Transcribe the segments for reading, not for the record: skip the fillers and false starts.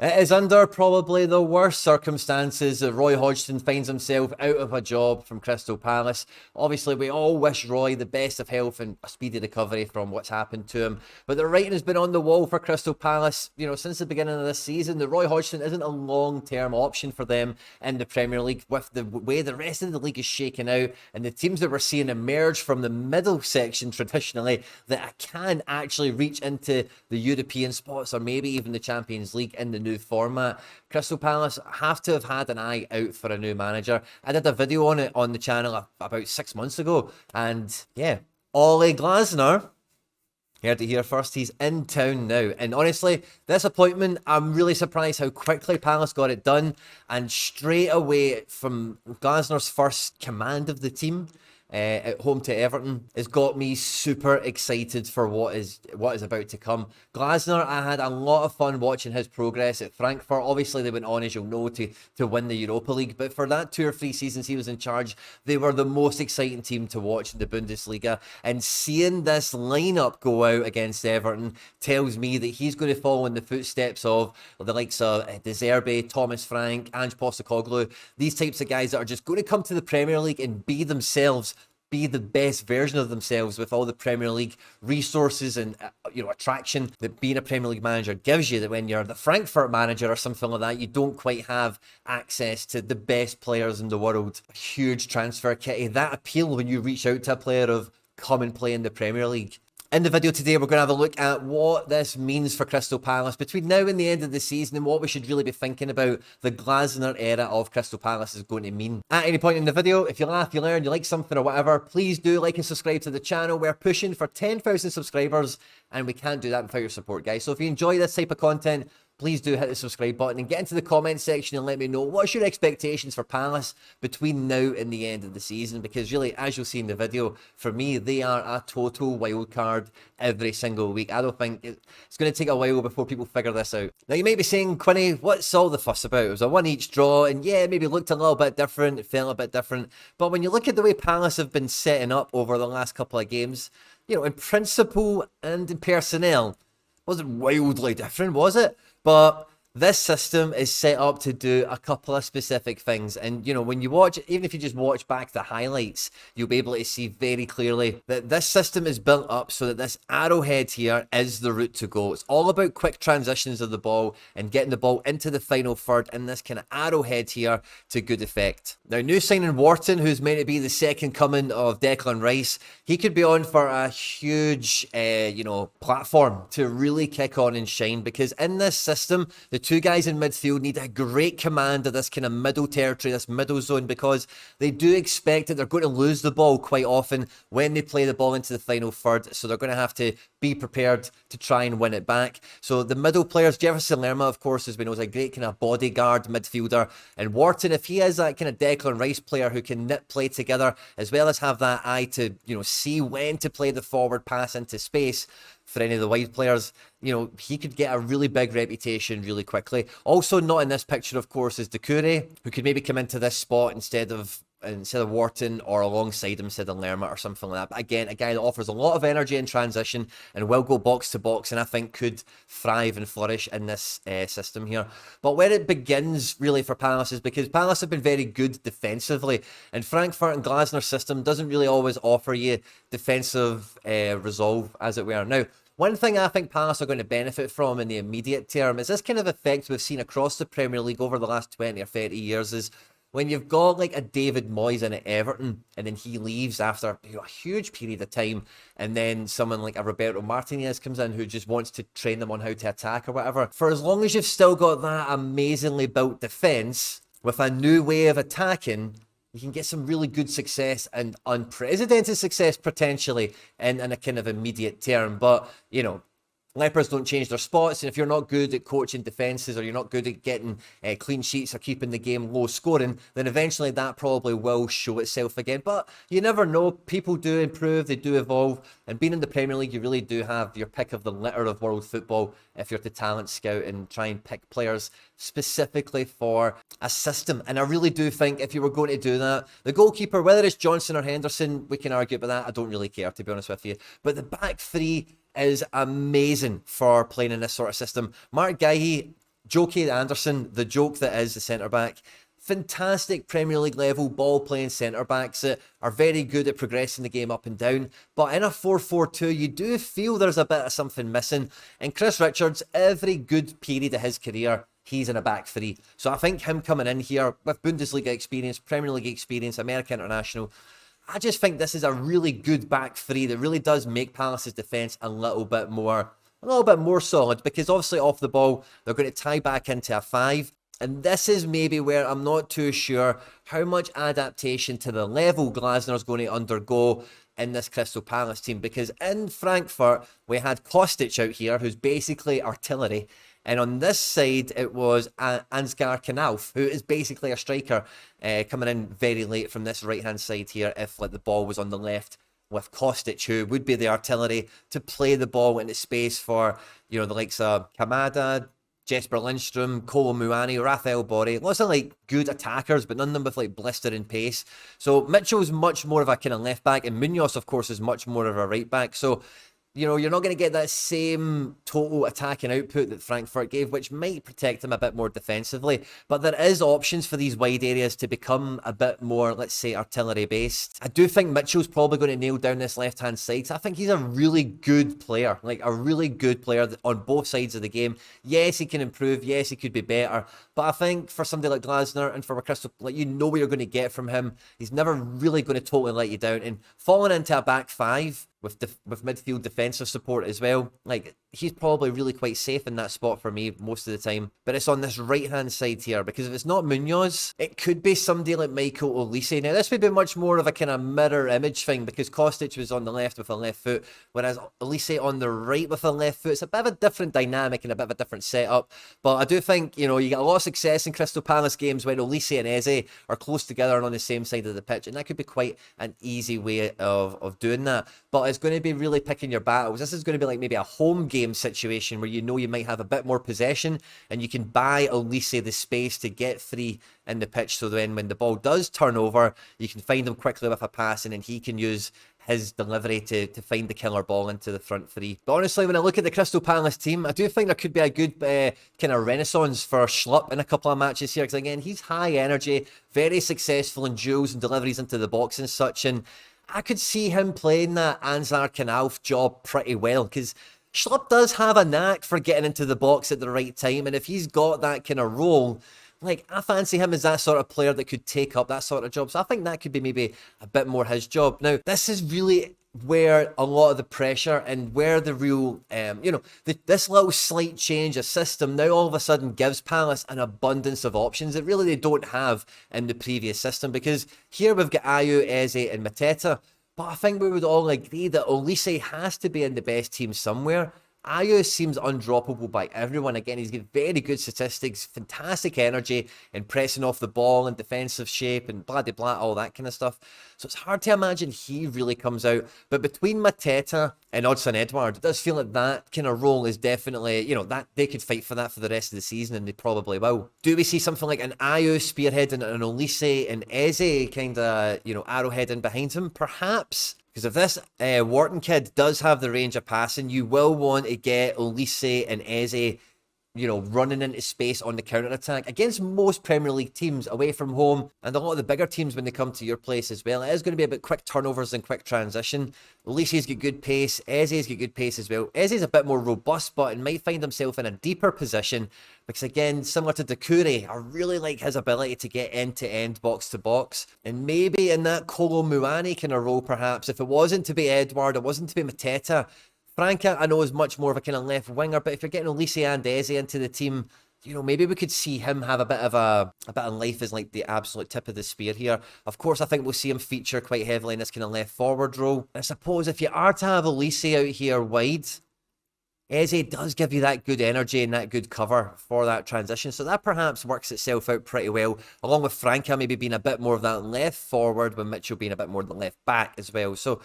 It is under probably the worst circumstances that Roy Hodgson finds himself out of a job from Crystal Palace. Obviously, we all wish Roy the best of health and a speedy recovery from what's happened to him. But the writing has been on the wall for Crystal Palace, since the beginning of this season. That Roy Hodgson isn't a long-term option for them in the Premier League with the way the rest of the league is shaking out and the teams that we're seeing emerge from the middle section traditionally that can actually reach into the European spots or maybe even the Champions League in the new format. Crystal Palace have to have had an eye out for a new manager. I did a video on it on the channel about 6 months ago, and yeah, Ole Glasner, heard it here first, he's in town now. And honestly, this appointment, I'm really surprised how quickly Palace got it done. And straight away from Glasner's first command of the team, at home to Everton, has got me super excited for what is about to come. Glasner, I had a lot of fun watching his progress at Frankfurt. Obviously, they went on, as you'll know, to win the Europa League. But for that 2 or 3 seasons he was in charge, they were the most exciting team to watch in the Bundesliga. And seeing this lineup go out against Everton tells me that he's going to follow in the footsteps of the likes of De Zerbi, Thomas Frank, Ange Postecoglou. These types of guys that are just going to come to the Premier League and be themselves, be the best version of themselves with all the Premier League resources and attraction that being a Premier League manager gives you, that when you're the Frankfurt manager or something like that, you don't quite have access to the best players in the world. A huge transfer kitty, that appeal when you reach out to a player of come and play in the Premier League. In the video today, we're going to have a look at what this means for Crystal Palace between now and the end of the season and what we should really be thinking about the Glasner era of Crystal Palace is going to mean. At any point in the video, if you laugh, you learn, you like something or whatever, please do like and subscribe to the channel. We're pushing for 10,000 subscribers and we can't do that without your support, guys. So if you enjoy this type of content, please do hit the subscribe button and get into the comment section and let me know what's your expectations for Palace between now and the end of the season, because really, as you'll see in the video, for me, they are a total wild card every single week. I don't think it's going to take a while before people figure this out. Now, you might be saying, Quinny, what's all the fuss about? It was a 1-1 draw, and yeah, maybe looked a little bit different, it felt a bit different, but when you look at the way Palace have been setting up over the last couple of games, in principle and in personnel, wasn't wildly different, was it? But this system is set up to do a couple of specific things. And, when you watch, even if you just watch back the highlights, you'll be able to see very clearly that this system is built up so that this arrowhead here is the route to go. It's all about quick transitions of the ball and getting the ball into the final third in this kind of arrowhead here to good effect. Now, new signing Wharton, who's meant to be the second coming of Declan Rice, he could be on for a huge, platform to really kick on and shine, because in this system, the 2 guys in midfield need a great command of this kind of middle territory, this middle zone, because they do expect that they're going to lose the ball quite often when they play the ball into the final third. So they're going to have to be prepared to try and win it back. So the middle players, Jefferson Lerma, of course, has been a great kind of bodyguard midfielder. And Wharton, if he is that kind of Declan Rice player who can knit play together, as well as have that eye to, see when to play the forward pass into space, for any of the wide players, he could get a really big reputation really quickly. Also not in this picture, of course, is Doucouré, who could maybe come into this spot instead of Wharton or alongside him instead of Lerma or something like that. But again, a guy that offers a lot of energy in transition and will go box to box, and I think could thrive and flourish in this system here. But where it begins really for Palace is because Palace have been very good defensively, and Frankfurt and Glasner's system doesn't really always offer you defensive resolve, as it were. Now, one thing I think Palace are going to benefit from in the immediate term is this kind of effect we've seen across the Premier League over the last 20 or 30 years is when you've got like a David Moyes in at Everton and then he leaves after a huge period of time, and then someone like a Roberto Martinez comes in who just wants to train them on how to attack or whatever. For as long as you've still got that amazingly built defence with a new way of attacking, you can get some really good success and unprecedented success potentially in a kind of immediate term. But, lepers don't change their spots, and if you're not good at coaching defences, or you're not good at getting clean sheets or keeping the game low scoring, then eventually that probably will show itself again. But you never know. People do improve, they do evolve, and being in the Premier League, you really do have your pick of the litter of world football if you're to talent scout and try and pick players specifically for a system. And I really do think if you were going to do that, the goalkeeper, whether it's Johnson or Henderson, we can argue about that. I don't really care, to be honest with you. But the back three is amazing for playing in this sort of system. Mark Guéhi Jokey Anderson, the joke that is the centre-back. Fantastic Premier League level ball playing centre backs that are very good at progressing the game up and down. But in a 4-4-2, you do feel there's a bit of something missing. And Chris Richards, every good period of his career, he's in a back three. So I think him coming in here with Bundesliga experience, Premier League experience, American international, I just think this is a really good back three that really does make Palace's defence a little bit more solid, because obviously off the ball, they're going to tie back into a 5. And this is maybe where I'm not too sure how much adaptation to the level Glasner is going to undergo in this Crystal Palace team. Because in Frankfurt, we had Kostic out here, who's basically artillery. And on this side, it was Ansgar Knauf, who is basically a striker, coming in very late from this right-hand side here if the ball was on the left, with Kostic, who would be the artillery to play the ball into space for, the likes of Kamada, Jesper Lindstrom, Kolo Muani, Rafael Borre, lots of good attackers, but none of them with blistering pace. So Mitchell's much more of a kind of left back, and Munoz, of course, is much more of a right back. So you're not going to get that same total attacking output that Frankfurt gave, which might protect them a bit more defensively. But there is options for these wide areas to become a bit more, let's say, artillery-based. I do think Mitchell's probably going to nail down this left-hand side. So I think he's a really good player, a really good player on both sides of the game. Yes, he can improve. Yes, he could be better. But I think for somebody like Glasner and for Crystal, what you're going to get from him. He's never really going to totally let you down. And falling into a back 5 with midfield defensive support as well, he's probably really quite safe in that spot for me most of the time. But it's on this right-hand side here, because if it's not Munoz, it could be somebody like Michael Olise. Now, this would be much more of a kind of mirror image thing, because Kostic was on the left with a left foot, whereas Olise on the right with a left foot. It's a bit of a different dynamic and a bit of a different setup. But I do think, you get a lot of success in Crystal Palace games when Olise and Eze are close together and on the same side of the pitch, and that could be quite an easy way of doing that. But it's going to be really picking your battles. This is going to be maybe a home game situation where you might have a bit more possession and you can buy Olise the space to get free in the pitch, so then when the ball does turn over, you can find him quickly with a pass, and then he can use his delivery to find the killer ball into the front three. But honestly, when I look at the Crystal Palace team, I do think there could be a good kind of renaissance for Schlupp in a couple of matches here, because again, he's high energy, very successful in duels and deliveries into the box and such, and I could see him playing that Ansgar Knauf job pretty well, because Schlupp does have a knack for getting into the box at the right time, and if he's got that kind of role, I fancy him as that sort of player that could take up that sort of job. So I think that could be maybe a bit more his job. Now, this is really where a lot of the pressure and where the real, this little slight change of system now all of a sudden gives Palace an abundance of options that really they don't have in the previous system, because here we've got Ayew, Eze and Mateta. But I think we would all agree that Olise has to be in the best team somewhere. Ayew seems undroppable by everyone. Again, he's got very good statistics, fantastic energy in pressing off the ball and defensive shape and blah, blah, blah, all that kind of stuff. So it's hard to imagine he really comes out. But between Mateta and Odsonne Edouard, it does feel like that kind of role is definitely, that they could fight for that for the rest of the season, and they probably will. Do we see something like an Ayew spearheading an Olise and Eze kind of, arrowheading behind him? Perhaps. Because if this Wharton kid does have the range of passing, you will want to get Olise and Eze, running into space on the counter-attack against most Premier League teams away from home, and a lot of the bigger teams when they come to your place as well. It is going to be about quick turnovers and quick transition. Olise's got good pace, Eze's got good pace as well. Eze's a bit more robust, but might find himself in a deeper position, because again, similar to Doucouré, I really like his ability to get end-to-end, box-to-box. And maybe in that Kolo Muani kind of role, perhaps, if it wasn't to be Edouard, it wasn't to be Mateta, Franca, I know, is much more of a kind of left winger, but if you're getting Olise and Eze into the team, maybe we could see him have a bit of life as the absolute tip of the spear here. Of course, I think we'll see him feature quite heavily in this kind of left forward role. I suppose if you are to have Olise out here wide, Eze does give you that good energy and that good cover for that transition, so that perhaps works itself out pretty well, along with Franca maybe being a bit more of that left forward, with Mitchell being a bit more the left back as well. So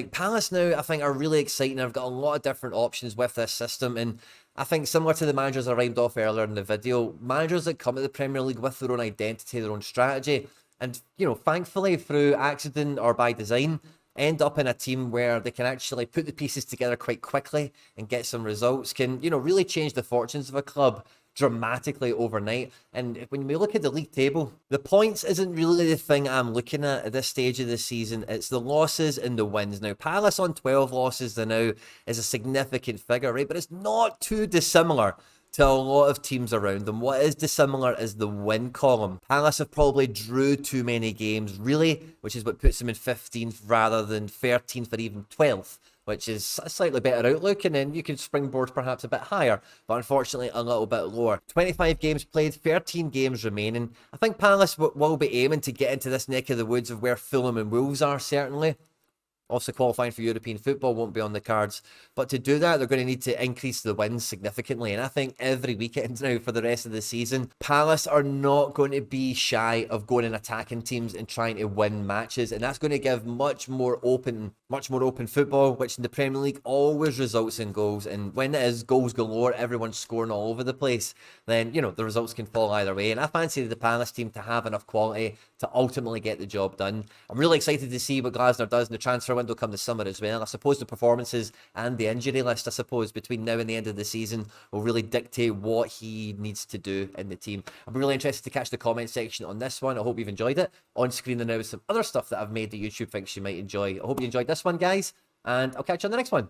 Palace now, I think, are really exciting. I've got a lot of different options with this system, and I think similar to the managers I rhymed off earlier in the video, managers that come to the Premier League with their own identity, their own strategy, and, thankfully through accident or by design, end up in a team where they can actually put the pieces together quite quickly and get some results, can, really change the fortunes of a club dramatically overnight. And when we look at the league table, the points isn't really the thing I'm looking at this stage of the season. It's the losses and the wins. Now, Palace on 12 losses now is a significant figure, right? But it's not too dissimilar to a lot of teams around them. What is dissimilar is the win column. Palace have probably drew too many games, really, which is what puts them in 15th rather than 13th or even 12th, which is a slightly better outlook, and then you can springboard perhaps a bit higher, but unfortunately a little bit lower. 25 games played, 13 games remaining. I think Palace will be aiming to get into this neck of the woods of where Fulham and Wolves are, certainly. Also, qualifying for European football won't be on the cards. But to do that, they're going to need to increase the wins significantly. And I think every weekend now for the rest of the season, Palace are not going to be shy of going and attacking teams and trying to win matches. And that's going to give much more open football, which in the Premier League always results in goals. And when it is goals galore, everyone's scoring all over the place, then, you know, the results can fall either way. And I fancy the Palace team to have enough quality to ultimately get the job done. I'm really excited to see what Glasner does in the transfer window come the summer as well. I suppose the performances and the injury list, I suppose, between now and the end of the season will really dictate what he needs to do in the team. I'm really interested to catch the comment section on this one. I hope you've enjoyed it. On screen there now is some other stuff that I've made that YouTube thinks you might enjoy. I hope you enjoyed this one, guys, and I'll catch you on the next one.